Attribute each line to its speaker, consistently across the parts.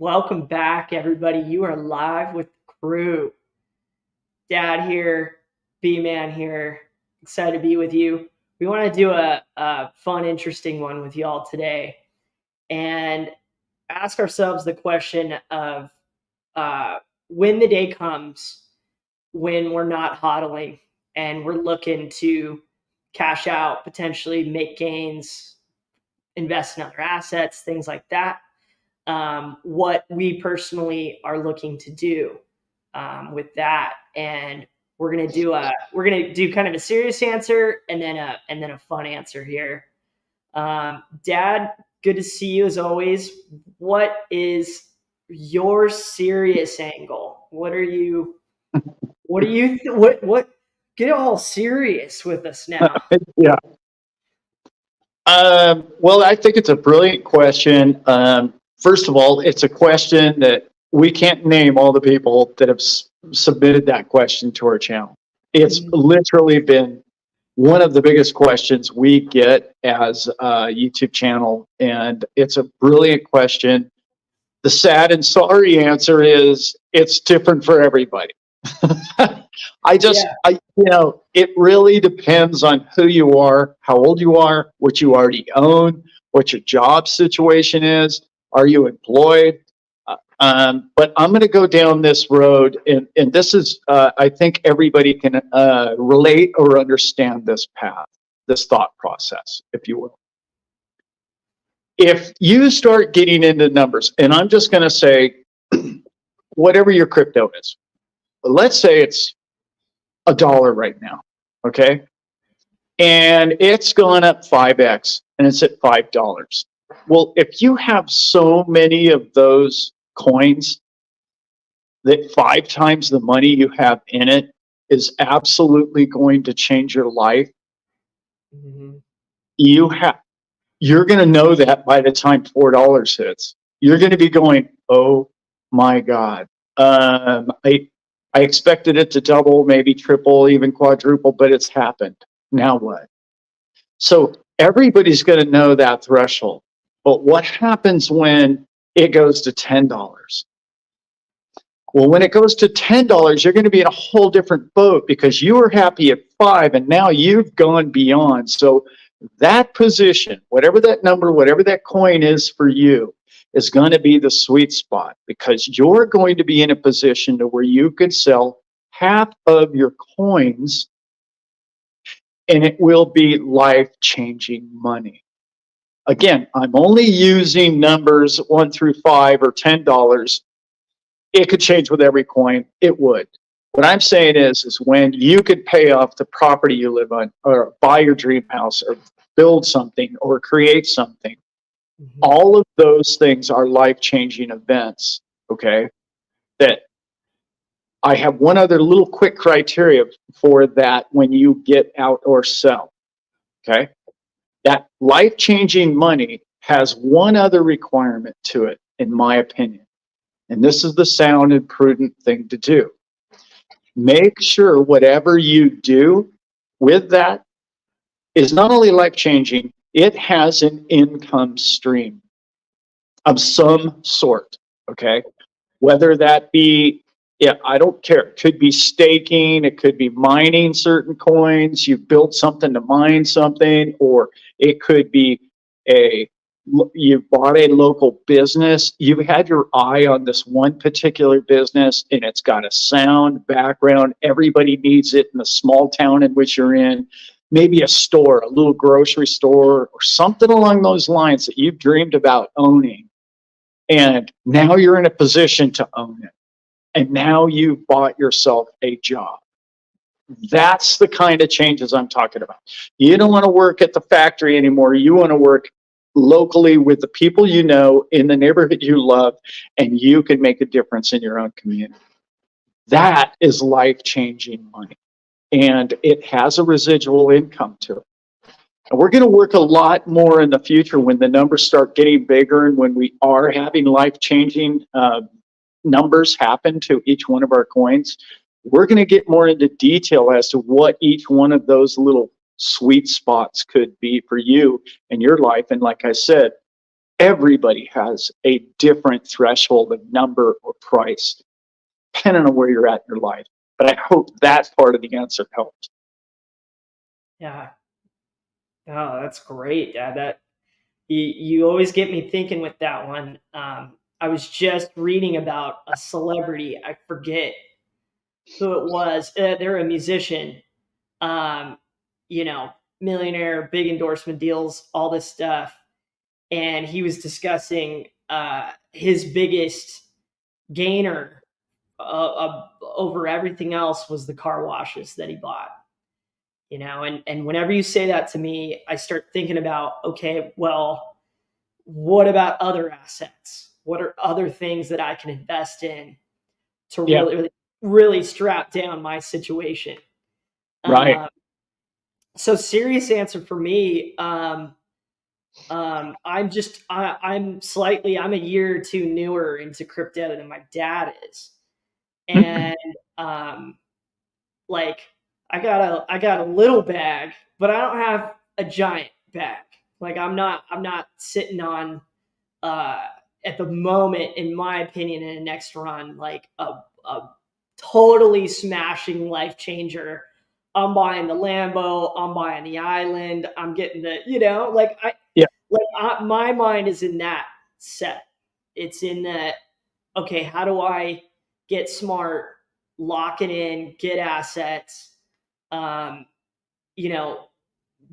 Speaker 1: Welcome back, everybody. You are live with the crew. Dad here, B Man here. Excited to be with you. We want to do a fun, interesting one with y'all today and ask ourselves the question of uh, when the day comes when we're not hodling and we're looking to cash out, potentially make gains, invest in other assets, things like that. What we personally are looking to do with that, and we're gonna do kind of a serious answer and then a fun answer here. Dad, good to see you as always. What is your serious angle? What? Get all serious with us now.
Speaker 2: Yeah. Well, I think it's a brilliant question. First of all, it's a question that we can't name all the people that have submitted that question to our channel. It's literally been one of the biggest questions we get as a YouTube channel, and it's a brilliant question. The sad and sorry answer is it's different for everybody. It really depends on who you are, how old you are, what you already own, what your job situation is. Are you employed? But I'm going to go down this road, and this is, I think everybody can relate or understand this path, this thought process, if you will. If you start getting into numbers, and I'm just going to say, whatever your crypto is, let's say it's $1 right now, okay? And it's gone up 5x and it's at $5. Well, if you have so many of those coins, that 5 times the money you have in it is absolutely going to change your life. Mm-hmm. You're going to know that by the time $4 hits. You're going to be going, oh my God. I expected it to double, maybe triple, even quadruple, but it's happened. Now what? So everybody's going to know that threshold. But what happens when it goes to $10? Well, when it goes to $10, you're going to be in a whole different boat because you were happy at 5 and now you've gone beyond. So that position, whatever that number, whatever that coin is for you, is going to be the sweet spot because you're going to be in a position to where you could sell half of your coins and it will be life-changing money. Again, I'm only using numbers 1 through 5 or $10. It could change with every coin. It would. What I'm saying is when you could pay off the property you live on or buy your dream house or build something or create something, all of those things are life-changing events, okay? That I have one other little quick criteria for that when you get out or sell, okay? That life-changing money has one other requirement to it, in my opinion. And this is the sound and prudent thing to do. Make sure whatever you do with that is not only life-changing, it has an income stream of some sort, okay? Whether that be, I don't care. It could be staking, it could be mining certain coins, you built something to mine something, or it could be you bought a local business, you've had your eye on this one particular business and it's got a sound background, everybody needs it in the small town in which you're in. Maybe a store, a little grocery store, or something along those lines that you've dreamed about owning. And now you're in a position to own it. And now you've bought yourself a job. That's the kind of changes I'm talking about. You don't want to work at the factory anymore. You want to work locally with the people you know in the neighborhood you love, and you can make a difference in your own community. That is life-changing money. And it has a residual income to it. And we're going to work a lot more in the future when the numbers start getting bigger and when we are having life-changing numbers happen to each one of our coins. We're going to get more into detail as to what each one of those little sweet spots could be for you in your life. And like I said, everybody has a different threshold of number or price, depending on where you're at in your life. But I hope that part of the answer helped.
Speaker 1: Yeah. Oh, that's great. Yeah, that you always get me thinking with that one. I was just reading about a celebrity. I forget who it was. They're a musician. Um, you know, millionaire, big endorsement deals, all this stuff. And he was discussing his biggest gainer over everything else was the car washes that he bought. And whenever you say that to me, I start thinking about, okay, well, what about other assets? What are other things that I can invest in to
Speaker 2: Yeah,
Speaker 1: really strap down my situation?
Speaker 2: right.
Speaker 1: Um, so serious answer for me. I'm a year or two newer into crypto than my dad is, and um, like I got a little bag, but I don't have a giant bag. Like I'm not sitting on uh at the moment, in my opinion, in the next run, like a totally smashing life changer. I'm buying the Lambo, I'm buying the island, I'm getting
Speaker 2: Yeah,
Speaker 1: my mind is in that set. It's in that, okay, how do I get smart, lock it in, get assets? Um, you know,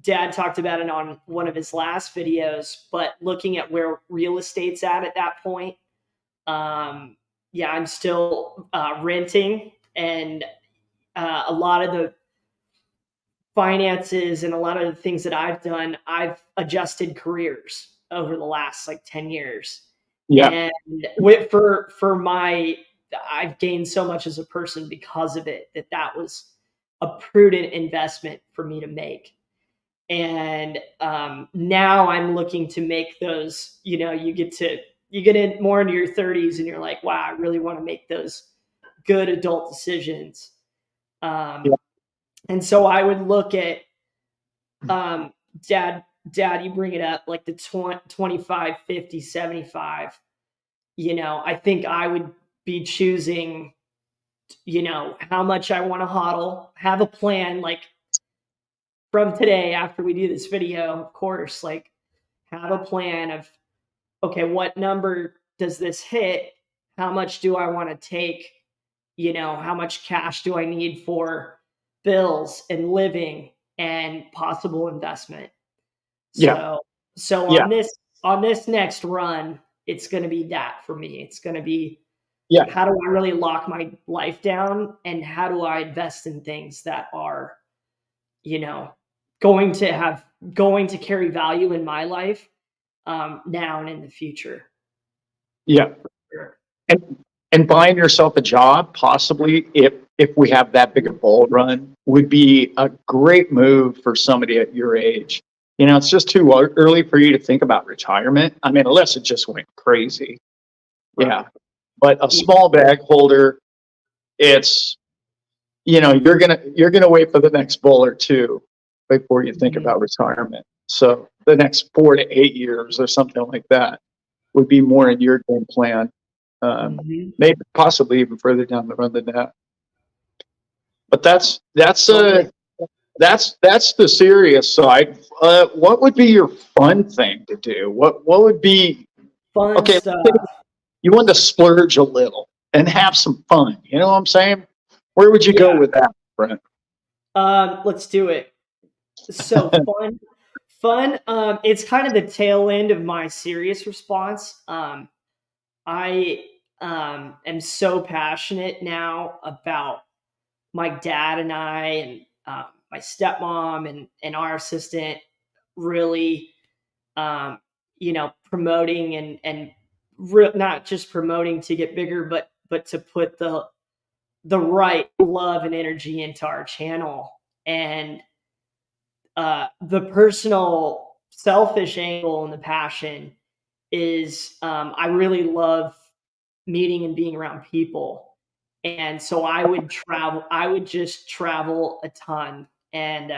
Speaker 1: Dad talked about it on one of his last videos, but looking at where real estate's at that point, yeah, I'm still renting, and a lot of the finances and a lot of the things that I've done, I've adjusted careers over the last like 10 years.
Speaker 2: yeah,
Speaker 1: And for my, I've gained so much as a person because of it, that was a prudent investment for me to make. And now I'm looking to make those. You get in more into your 30s, and you're like, wow, I really want to make those good adult decisions.
Speaker 2: yeah,
Speaker 1: Um, and so I would look at, um, dad, you bring it up, like the 20, 25, 50, 75. I think I would be choosing, how much I want to hodl, have a plan, like from today after we do this video, of course, like have a plan of, okay, what number does this hit? How much do I want to take? How much cash do I need for bills and living and possible investment?
Speaker 2: yeah,
Speaker 1: So
Speaker 2: yeah,
Speaker 1: on this next run, it's going to be that for me. It's going to be,
Speaker 2: yeah,
Speaker 1: how do I really lock my life down, and how do I invest in things that are, you know, going to carry value in my life, now and in the future.
Speaker 2: yeah.
Speaker 1: Sure.
Speaker 2: And buying yourself a job, possibly, if we have that big a bull run, would be a great move for somebody at your age. It's just too early for you to think about retirement. I mean, unless it just went crazy.
Speaker 1: Right.
Speaker 2: Yeah. But a
Speaker 1: Yeah.
Speaker 2: small bag holder, it's, you're gonna wait for the next bull or two before you think
Speaker 1: Mhm.
Speaker 2: about retirement. So the next 4 to 8 years or something like that would be more in your game plan.
Speaker 1: Mhm.
Speaker 2: Maybe possibly even further down the road than that. But
Speaker 1: Totally.
Speaker 2: that's the serious side. What would be your fun thing to do? What would be
Speaker 1: Fun
Speaker 2: okay?
Speaker 1: stuff.
Speaker 2: You want to splurge a little and have some fun. You know what I'm saying? Where would you go
Speaker 1: Yeah.
Speaker 2: with that, Brent?
Speaker 1: Let's do it. So fun. It's kind of the tail end of my serious response. I am so passionate now about my dad and I, and my stepmom, and our assistant, really, promoting, and not just promoting to get bigger, but to put the right love and energy into our channel. And the personal selfish angle and the passion is, I really love meeting and being around people. And so I would just travel a ton. And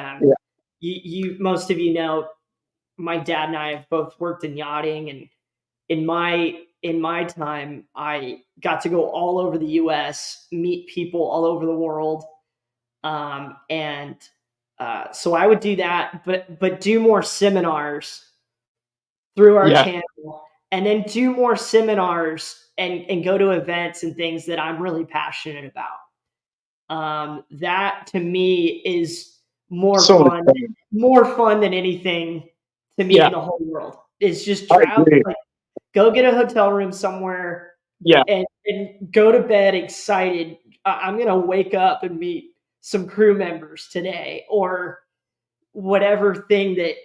Speaker 2: Yeah,
Speaker 1: most of you know, my dad and I have both worked in yachting, and in my time, I got to go all over the U.S., meet people all over the world, and so I would do that, but do more seminars through our
Speaker 2: Yeah.
Speaker 1: channel, and then do more seminars and go to events and things that I'm really passionate about. That to me is
Speaker 2: So much fun.
Speaker 1: more fun than anything to me in
Speaker 2: Yeah,
Speaker 1: the whole world. Is just
Speaker 2: I
Speaker 1: travel,
Speaker 2: agree.
Speaker 1: like go get a hotel room somewhere
Speaker 2: Yeah,
Speaker 1: and go to bed excited. I'm gonna wake up and meet some crew members today, or whatever thing that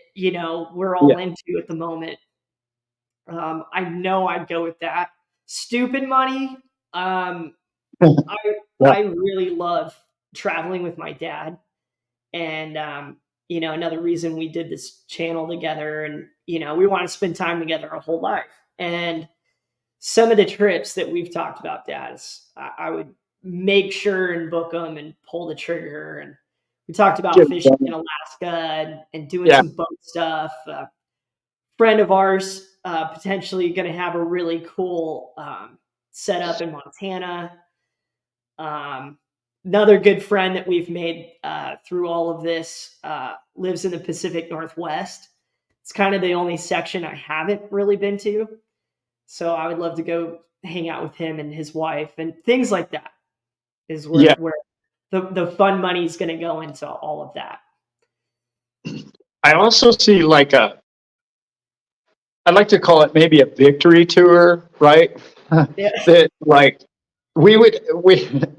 Speaker 1: we're
Speaker 2: yeah.
Speaker 1: all into at the moment. I know I'd go with that. Stupid money. Um, I
Speaker 2: Yeah,
Speaker 1: I really love traveling with my dad, and another reason we did this channel together, and we want to spend time together our whole life. And some of the trips that we've talked about, Dad, I would make sure and book them and pull the trigger. And we talked about
Speaker 2: get it
Speaker 1: fishing in
Speaker 2: done.
Speaker 1: Alaska and doing
Speaker 2: Yeah,
Speaker 1: some boat stuff. Friend of ours potentially going to have a really cool setup in Montana. Um, Another good friend that we've made through all of this lives in the Pacific Northwest. It's kind of the only section I haven't really been to. So I would love to go hang out with him and his wife and things like that is
Speaker 2: yeah.
Speaker 1: where the fun money is going to go into all of that.
Speaker 2: I also see like I'd like to call it maybe a victory tour, right?
Speaker 1: Yeah.
Speaker 2: That like we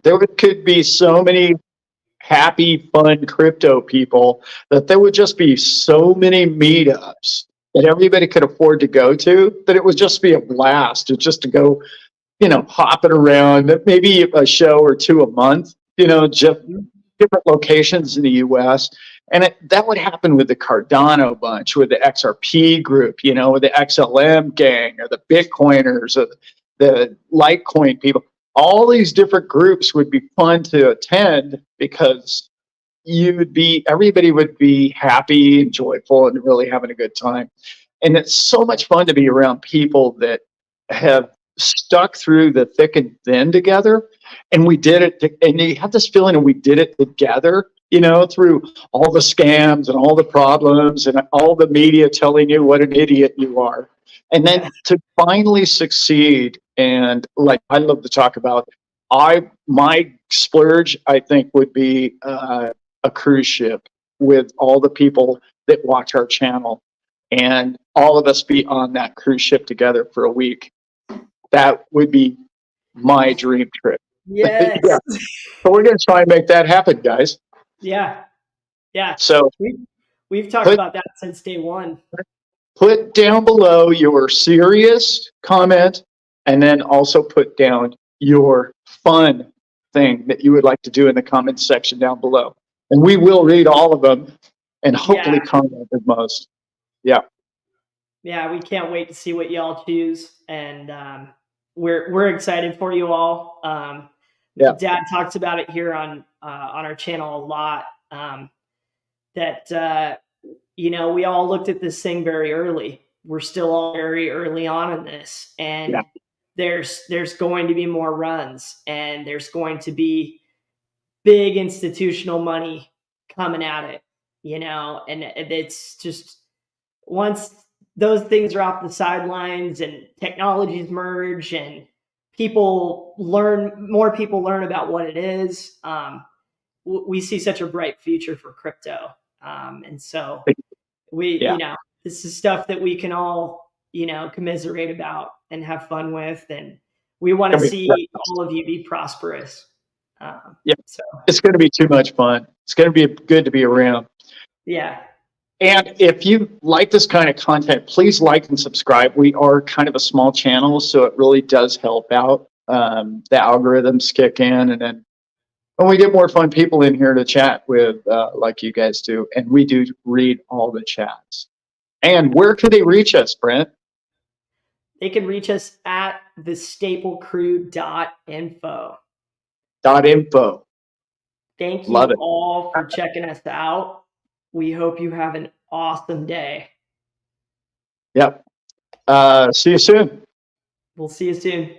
Speaker 2: there could be so many happy, fun crypto people that there would just be so many meetups that everybody could afford to go to that it would just be a blast just to go, hopping around, maybe a show or two a month, just different locations in the US. And that would happen with the Cardano bunch, with the XRP group, with the XLM gang, or the Bitcoiners, or the Litecoin people. All these different groups would be fun to attend because everybody would be happy and joyful and really having a good time. And it's so much fun to be around people that have stuck through the thick and thin together. And we did it, and you have this feeling that we did it together, through all the scams and all the problems and all the media telling you what an idiot you are. And
Speaker 1: Yeah.
Speaker 2: then to finally succeed, and like I love to talk about, my splurge, I think, would be a cruise ship with all the people that watch our channel, and all of us be on that cruise ship together for a week. That would be my dream trip.
Speaker 1: Yes.
Speaker 2: Yeah. So we're going to try and make that happen, guys.
Speaker 1: Yeah. Yeah.
Speaker 2: So
Speaker 1: We we've talked
Speaker 2: put
Speaker 1: about that since day one.
Speaker 2: put down below your serious comment, and then also put down your fun thing that you would like to do in the comments section down below. And we will read all of them and
Speaker 1: Yeah.
Speaker 2: hopefully comment the most. Yeah.
Speaker 1: Yeah. We can't wait to see what y'all choose, and we're excited for you all.
Speaker 2: Yeah.
Speaker 1: Dad talks about it here on our channel a lot. That we all looked at this thing very early. We're still all very early on in this,
Speaker 2: Yeah.
Speaker 1: and there's going to be more runs, and there's going to be big institutional money coming at it. And it's just, once those things are off the sidelines and technologies merge and more people learn about what it is, we see such a bright future for crypto. And so we,
Speaker 2: Yeah.
Speaker 1: this is stuff that we can all, commiserate about and have fun with. And we want to see all of you be prosperous.
Speaker 2: Yeah.
Speaker 1: So,
Speaker 2: It's going to be too much fun. It's going to be good to be around.
Speaker 1: yeah.
Speaker 2: And if you like this kind of content, please like and subscribe. We are kind of a small channel, so it really does help out. The algorithms kick in, and then when we get more fun people in here to chat with, like you guys do, and we do read all the chats. And where can they reach us, Brent?
Speaker 1: They can reach us at thestaplecrew.info.
Speaker 2: .info.
Speaker 1: Thank
Speaker 2: Love
Speaker 1: you
Speaker 2: it.
Speaker 1: all for checking us out. We hope you have an awesome day.
Speaker 2: Yep. See you soon.
Speaker 1: We'll see you soon.